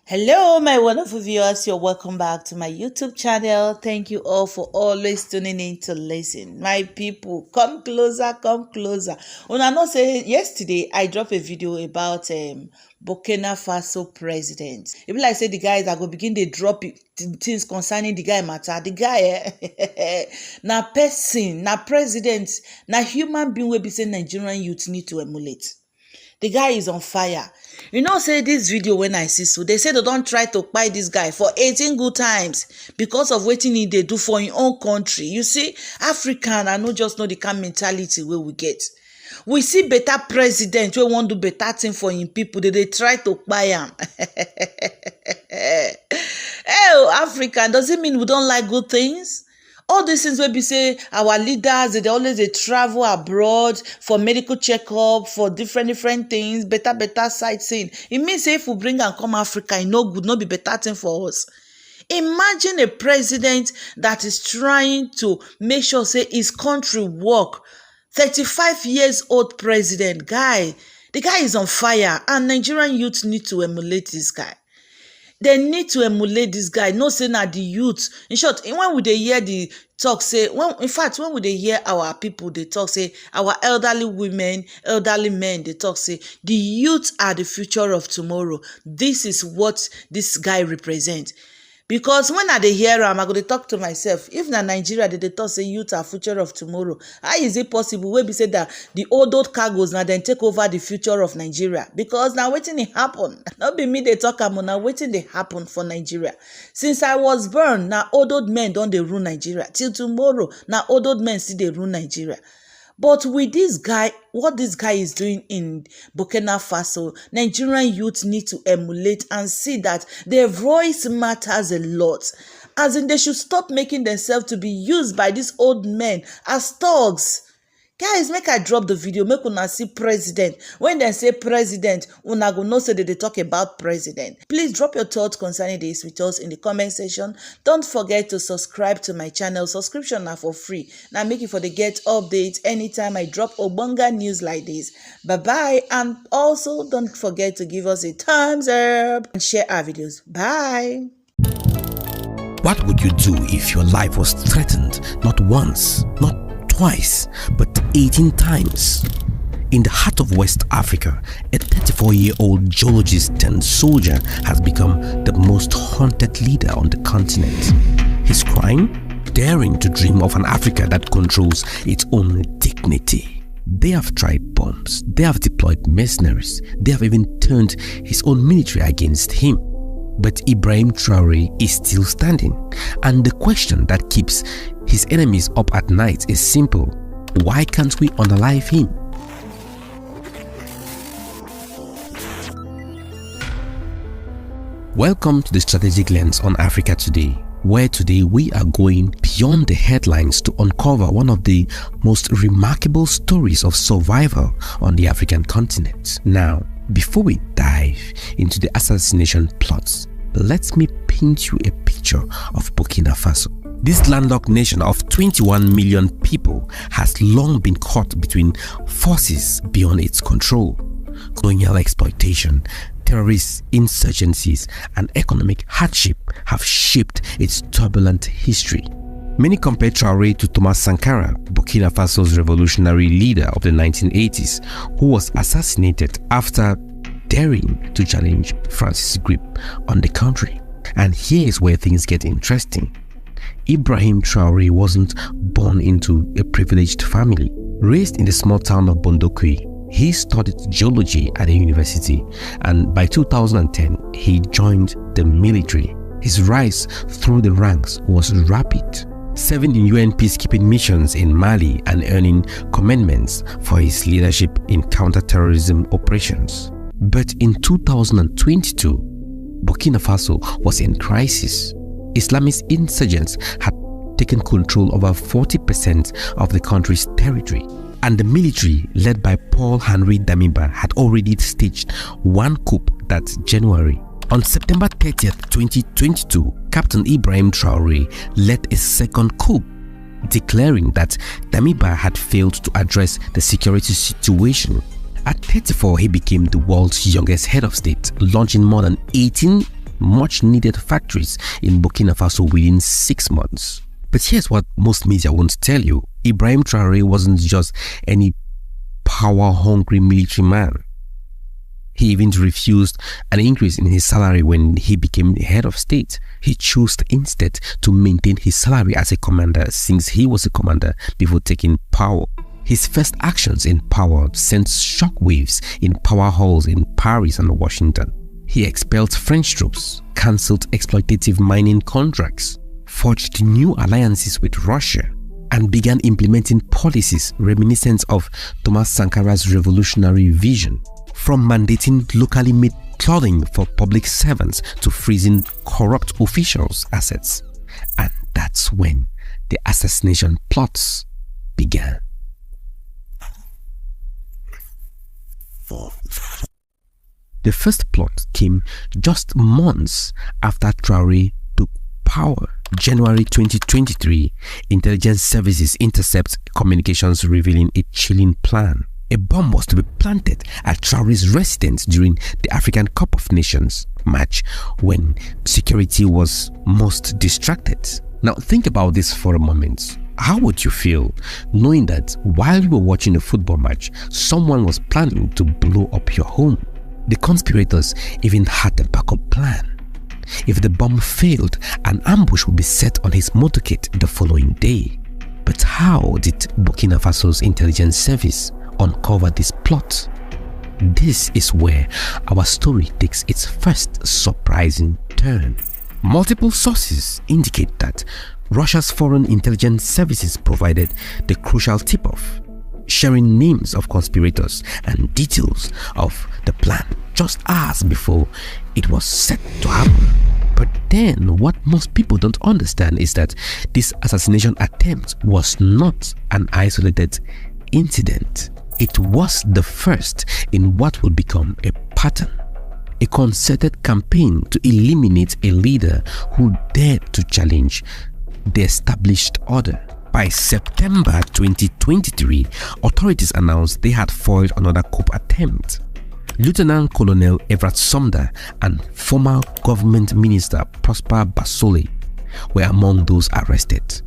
Hello, my wonderful viewers. You're welcome back to my YouTube channel. Thank you all for always tuning in to listen. My people, come closer, come closer. Una know say yesterday I dropped a video about Burkina Faso president. It be like say the guys are go begin they drop things concerning the guy matter. The guy na person, na president, na human being wey be say Nigerian youth need to emulate. The guy is on fire. You know, say this video when I see so, they say they don't try to buy this guy for 18 good times because of what he they do for his own country. You see, African, I know just know the kind of mentality where we get. We see better president, we want to do better thing for him people, they try to buy him. Oh, African, does it mean we don't like good things? All these things wey be say our leaders they always they travel abroad for medical checkup, for different things, better sightseeing. It means say if we bring and come Africa, it no good, not be better thing for us. Imagine a president that is trying to make sure say his country work. 35 years old president guy. The guy is on fire, and Nigerian youth need to emulate this guy. They need to emulate this guy. No say na the youth. In short, when we dey hear the talk say, when we dey hear our people, they talk say, our elderly women, elderly men, they talk say, the youth are the future of tomorrow. This is what this guy represents. Because when I dey hear am, I go to talk to myself. If na Nigeria, they talk say youth are future of tomorrow. How is it possible? Wey be say that the old cargos now then take over the future of Nigeria? Because now wetin dey happen. Not be me they talk am, now wetin dey happen for Nigeria. Since I was born, now old men don't they rule Nigeria. Till tomorrow, now old men still they rule Nigeria. But with this guy, what this guy is doing in Burkina Faso, Nigerian youth need to emulate and see that their voice matters a lot. As in, they should stop making themselves to be used by these old men as thugs. Guys, make I drop the video, make una see president. When they say president, una go know say they talk about president. Please drop your thoughts concerning this with us in the comment section. Don't forget to subscribe to my channel. Subscription are for free. Now make it for the get updates anytime I drop Obonga news like this. Bye-bye. And also don't forget to give us a thumbs up and share our videos. Bye. What would you do if your life was threatened not once, not twice, but 18 times? In the heart of West Africa, a 34-year-old geologist turned soldier has become the most haunted leader on the continent. His crime? Daring to dream of an Africa that controls its own dignity. They have tried bombs, they have deployed mercenaries, they have even turned his own military against him. But Ibrahim Traore is still standing, and the question that keeps his enemies up at night is simple: why can't we unalive him? Welcome to the Strategic Lens on Africa Today, where today we are going beyond the headlines to uncover one of the most remarkable stories of survival on the African continent. Now, before we dive into the assassination plots, let me paint you a picture of Burkina Faso. This landlocked nation of 21 million people has long been caught between forces beyond its control. Colonial exploitation, terrorist insurgencies, and economic hardship have shaped its turbulent history. Many compare Traore to Thomas Sankara, Burkina Faso's revolutionary leader of the 1980s, who was assassinated after daring to challenge France's grip on the country. And here is where things get interesting. Ibrahim Traore wasn't born into a privileged family. Raised in the small town of Bondokui, he studied geology at a university, and by 2010 he joined the military. His rise through the ranks was rapid, serving in UN peacekeeping missions in Mali and earning commendments for his leadership in counter-terrorism operations. But in 2022, Burkina Faso was in crisis. Islamist insurgents had taken control over 40% of the country's territory, and the military, led by Paul-Henri Damiba, had already staged one coup that January. On September 30th, 2022, Captain Ibrahim Traore led a second coup, declaring that Damiba had failed to address the security situation. At 34, he became the world's youngest head of state, launching more than 18 much needed factories in Burkina Faso within 6 months. But here's what most media won't tell you. Ibrahim Traore wasn't just any power-hungry military man. He even refused an increase in his salary when he became the head of state. He chose instead to maintain his salary as a commander, since he was a commander before taking power. His first actions in power sent shockwaves in power halls in Paris and Washington. He expelled French troops, cancelled exploitative mining contracts, forged new alliances with Russia, and began implementing policies reminiscent of Thomas Sankara's revolutionary vision. From mandating locally made clothing for public servants to freezing corrupt officials' assets. And that's when the assassination plots began. The first plot came just months after Traore took power. January 2023, intelligence services intercept communications revealing a chilling plan. A bomb was to be planted at Traore's residence during the African Cup of Nations match when security was most distracted. Now think about this for a moment. How would you feel knowing that while you were watching a football match, someone was planning to blow up your home? The conspirators even had a backup plan. If the bomb failed, an ambush would be set on his motorcade the following day. But how did Burkina Faso's intelligence service uncover this plot? This is where our story takes its first surprising turn. Multiple sources indicate that Russia's foreign intelligence services provided the crucial tip-off, sharing names of conspirators and details of the plan just hours before it was set to happen. But then what most people don't understand is that this assassination attempt was not an isolated incident. It was the first in what would become a pattern, a concerted campaign to eliminate a leader who dared to challenge the established order. By September 2023, authorities announced they had foiled another coup attempt. Lieutenant Colonel Everett Sumner and former government minister Prosper Basole were among those arrested.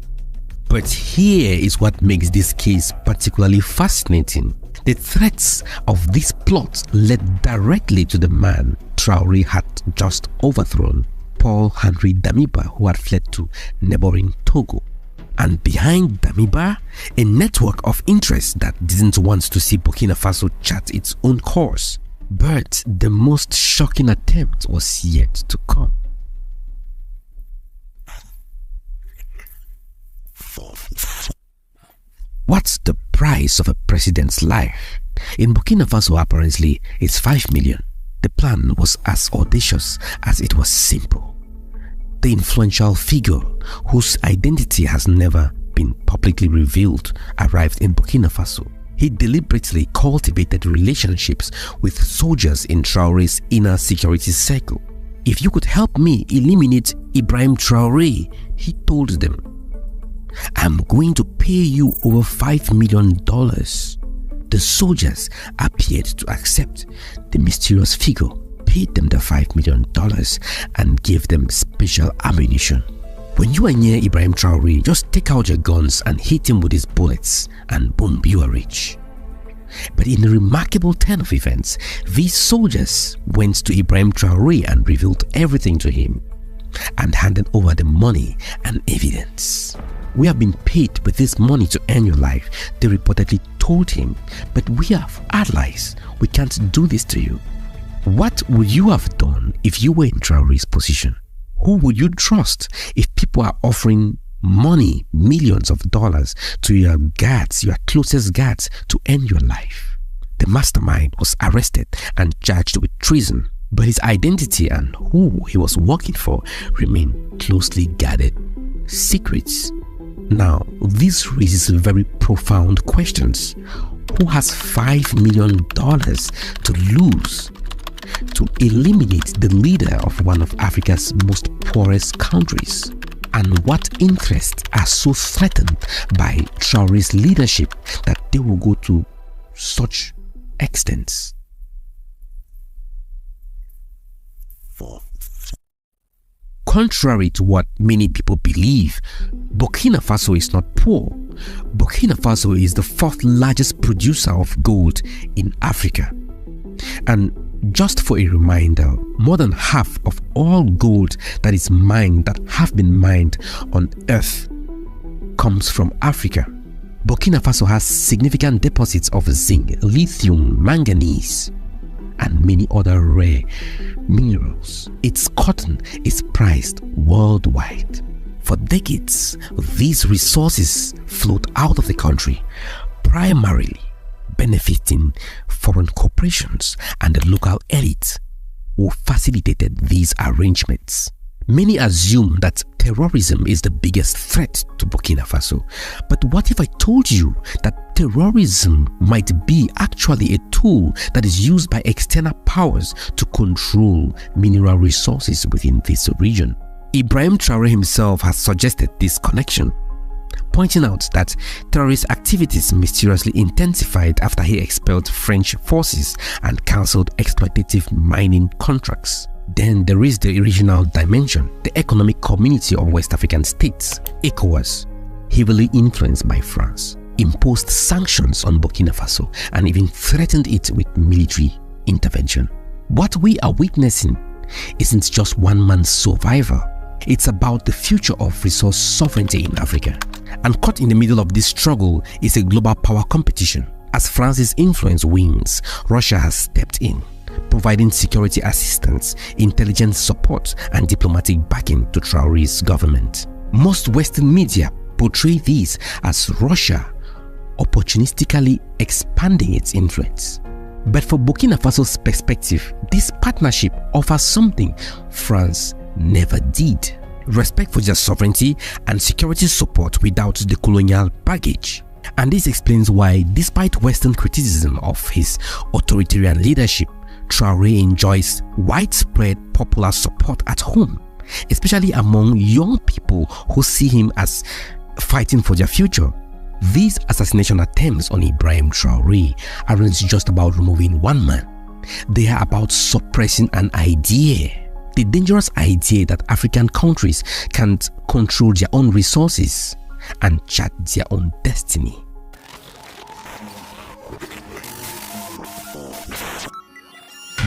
But here is what makes this case particularly fascinating. The threats of this plot led directly to the man Traore had just overthrown, Paul-Henri Damiba, who had fled to neighboring Togo. And behind Damiba, a network of interests that didn't want to see Burkina Faso chart its own course. But the most shocking attempt was yet to come. What's the price of a president's life? In Burkina Faso, apparently, it's 5 million. The plan was as audacious as it was simple. The influential figure, whose identity has never been publicly revealed, arrived in Burkina Faso. He deliberately cultivated relationships with soldiers in Traore's inner security circle. If you could help me eliminate Ibrahim Traore, he told them, I'm going to pay you over $5 million. The soldiers appeared to accept. The mysterious figure paid them the $5 million and gave them special ammunition. When you are near Ibrahim Traore, just take out your guns and hit him with his bullets, and boom, you are rich. But in a remarkable turn of events, these soldiers went to Ibrahim Traore and revealed everything to him and handed over the money and evidence. We have been paid with this money to earn your life, they reportedly told him, but we have allies. We can't do this to you. What would you have done if you were in Traore's position? Who would you trust if people are offering money, millions of dollars, to your guards, your closest guards, to end your life? The mastermind was arrested and charged with treason, but his identity and who he was working for remained closely guarded secrets. Now, this raises very profound questions. Who has $5 million to lose to eliminate the leader of one of Africa's most poorest countries? And what interests are so threatened by Traore's leadership that they will go to such extents? Contrary to what many people believe, Burkina Faso is not poor. Burkina Faso is the fourth largest producer of gold in Africa. And just for a reminder, more than half of all gold that is mined, that have been mined on earth, comes from Africa. Burkina Faso has significant deposits of zinc, lithium, manganese, and many other rare minerals. Its cotton is prized worldwide. For decades, these resources flowed out of the country, primarily benefiting foreign corporations and the local elite who facilitated these arrangements. Many assume that terrorism is the biggest threat to Burkina Faso. But what if I told you that terrorism might be actually a tool that is used by external powers to control mineral resources within this region? Ibrahim Traore himself has suggested this connection, pointing out that terrorist activities mysteriously intensified after he expelled French forces and cancelled exploitative mining contracts. Then there is the regional dimension. The Economic Community of West African States, ECOWAS, heavily influenced by France, imposed sanctions on Burkina Faso and even threatened it with military intervention. What we are witnessing isn't just one man's survival. It's about the future of resource sovereignty in Africa. And caught in the middle of this struggle is a global power competition. As France's influence wanes, Russia has stepped in, providing security assistance, intelligence support, and diplomatic backing to Traore's government. Most Western media portray this as Russia opportunistically expanding its influence. But for Burkina Faso's perspective, this partnership offers something France never did: respect for their sovereignty and security support without the colonial baggage. And this explains why, despite Western criticism of his authoritarian leadership, Traore enjoys widespread popular support at home, especially among young people who see him as fighting for their future. These assassination attempts on Ibrahim Traore aren't just about removing one man. They are about suppressing an idea. The dangerous idea that African countries can't control their own resources and chart their own destiny.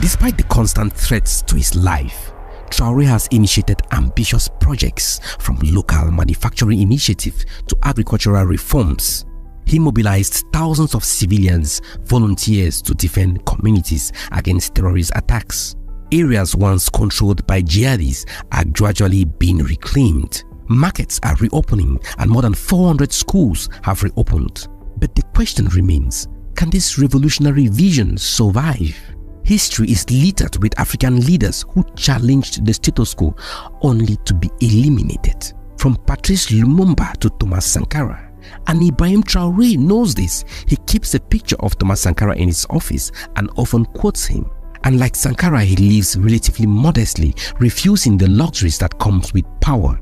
Despite the constant threats to his life, Traore has initiated ambitious projects, from local manufacturing initiatives to agricultural reforms. He mobilized thousands of civilians, volunteers to defend communities against terrorist attacks. Areas once controlled by jihadis are gradually being reclaimed. Markets are reopening and more than 400 schools have reopened. But the question remains, can this revolutionary vision survive? History is littered with African leaders who challenged the status quo only to be eliminated. From Patrice Lumumba to Thomas Sankara. And Ibrahim Traore knows this. He keeps a picture of Thomas Sankara in his office and often quotes him. And like Sankara, he lives relatively modestly, refusing the luxuries that comes with power.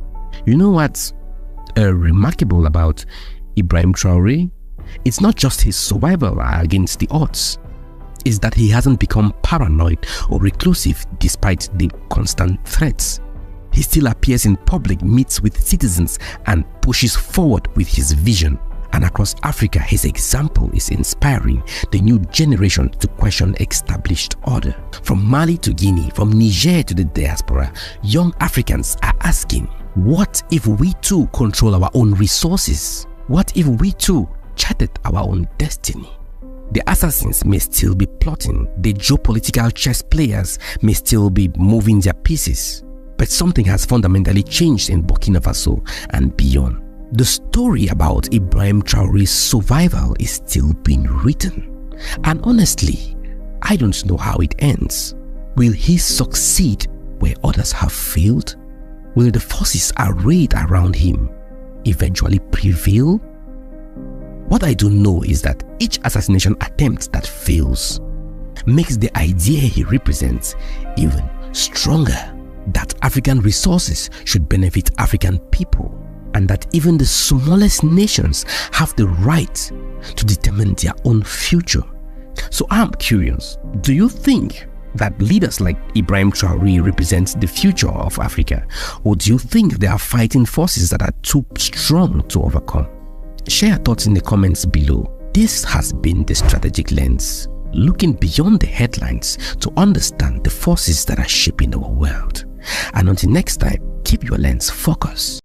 You know what's remarkable about Ibrahim Traore? It's not just his survival against the odds. It's that he hasn't become paranoid or reclusive despite the constant threats. He still appears in public, meets with citizens, and pushes forward with his vision. And across Africa, his example is inspiring the new generation to question established order. From Mali to Guinea, from Niger to the diaspora, young Africans are asking, what if we too control our own resources? What if we too charted our own destiny? The assassins may still be plotting, the geopolitical chess players may still be moving their pieces, but something has fundamentally changed in Burkina Faso and beyond. The story about Ibrahim Traore's survival is still being written. And honestly, I don't know how it ends. Will he succeed where others have failed? Will the forces arrayed around him eventually prevail? What I do know is that each assassination attempt that fails makes the idea he represents even stronger, that African resources should benefit African people, and that even the smallest nations have the right to determine their own future. So I'm curious, do you think that leaders like Ibrahim Traore represent the future of Africa? Or do you think they are fighting forces that are too strong to overcome? Share your thoughts in the comments below. This has been The Strategic Lens, looking beyond the headlines to understand the forces that are shaping our world. And until next time, keep your lens focused.